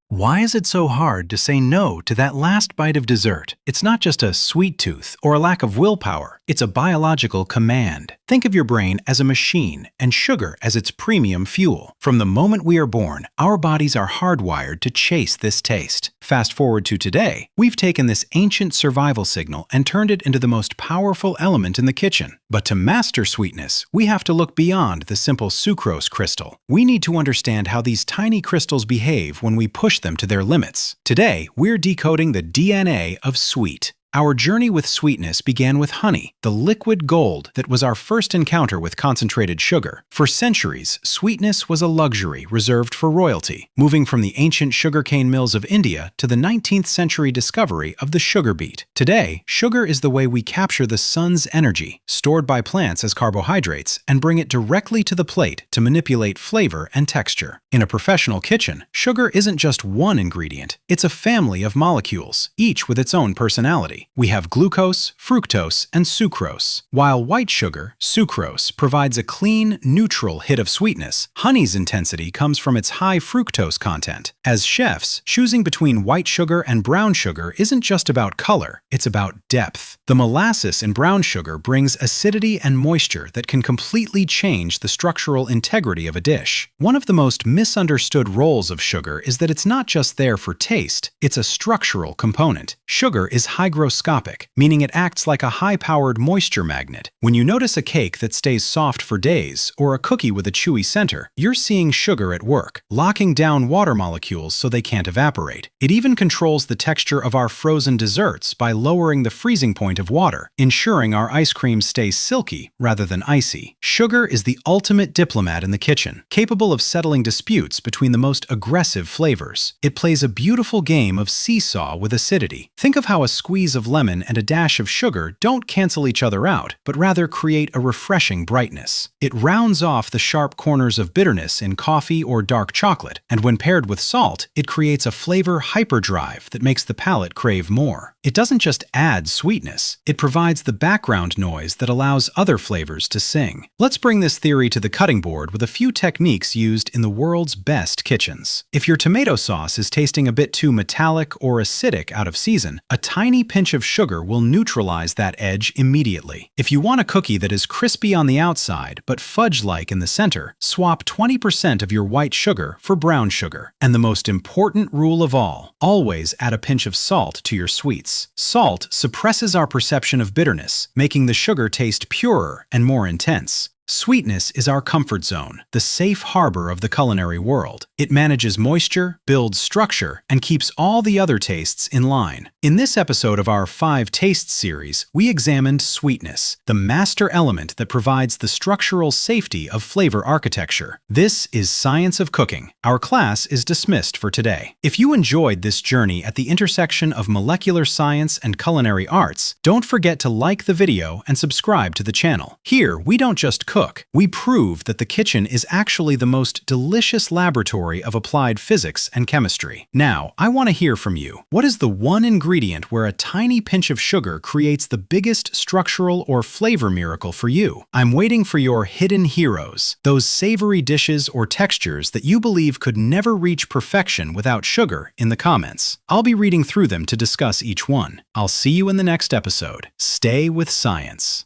Why is it so hard to say no to that last bite of dessert? It's not just a sweet tooth or a lack of willpower. It's a biological command. Think of your brain as a machine and sugar as its premium fuel. From the moment we are born, our bodies are hardwired to chase this taste. Fast forward to today, we've taken this ancient survival signal and turned it into the most powerful element in the kitchen. But to master sweetness, we have to look beyond the simple sucrose crystal. We need to understand how these tiny crystals behave when we push them to their limits. Today, we're decoding the DNA of sweet. Our journey with sweetness began with honey, the liquid gold that was our first encounter with concentrated sugar. For centuries, sweetness was a luxury reserved for royalty, moving from the ancient sugarcane mills of India to the 19th century discovery of the sugar beet. Today, sugar is the way we capture the sun's energy, stored by plants as carbohydrates, and bring it directly to the plate to manipulate flavor and texture. In a professional kitchen, sugar isn't just one ingredient, it's a family of molecules, each with its own personality. We have glucose, fructose, and sucrose. While white sugar, sucrose, provides a clean, neutral hit of sweetness, honey's intensity comes from its high fructose content. As chefs, choosing between white sugar and brown sugar isn't just about color, it's about depth. The molasses in brown sugar brings acidity and moisture that can completely change the structural integrity of a dish. One of the most misunderstood roles of sugar is that it's not just there for taste, it's a structural component. Sugar is hygroscopic, meaning it acts like a high-powered moisture magnet. When you notice a cake that stays soft for days, or a cookie with a chewy center, you're seeing sugar at work, locking down water molecules so they can't evaporate. It even controls the texture of our frozen desserts by lowering the freezing point of water, ensuring our ice cream stays silky rather than icy. Sugar is the ultimate diplomat in the kitchen, capable of settling disputes between the most aggressive flavors. It plays a beautiful game of seesaw with acidity. Think of how a squeeze of lemon and a dash of sugar don't cancel each other out, but rather create a refreshing brightness. It rounds off the sharp corners of bitterness in coffee or dark chocolate, and when paired with salt, it creates a flavor hyperdrive that makes the palate crave more. It doesn't just add sweetness, it provides the background noise that allows other flavors to sing. Let's bring this theory to the cutting board with a few techniques used in the world's best kitchens. If your tomato sauce is tasting a bit too metallic or acidic out of season, a tiny pinch of sugar will neutralize that edge immediately. If you want a cookie that is crispy on the outside but fudge-like in the center, swap 20% of your white sugar for brown sugar. And the most important rule of all, always add a pinch of salt to your sweets. Salt suppresses our perception of bitterness, making the sugar taste purer and more intense. Sweetness is our comfort zone, the safe harbor of the culinary world. It manages moisture, builds structure, and keeps all the other tastes in line. In this episode of our 5 Tastes series, we examined sweetness, the master element that provides the structural safety of flavor architecture. This is Science of Cooking. Our class is dismissed for today. If you enjoyed this journey at the intersection of molecular science and culinary arts, don't forget to like the video and subscribe to the channel. Here, we don't just cook. We prove that the kitchen is actually the most delicious laboratory of applied physics and chemistry. Now, I want to hear from you. What is the one ingredient where a tiny pinch of sugar creates the biggest structural or flavor miracle for you? I'm waiting for your hidden heroes, those savory dishes or textures that you believe could never reach perfection without sugar, in the comments. I'll be reading through them to discuss each one. I'll see you in the next episode. Stay with science.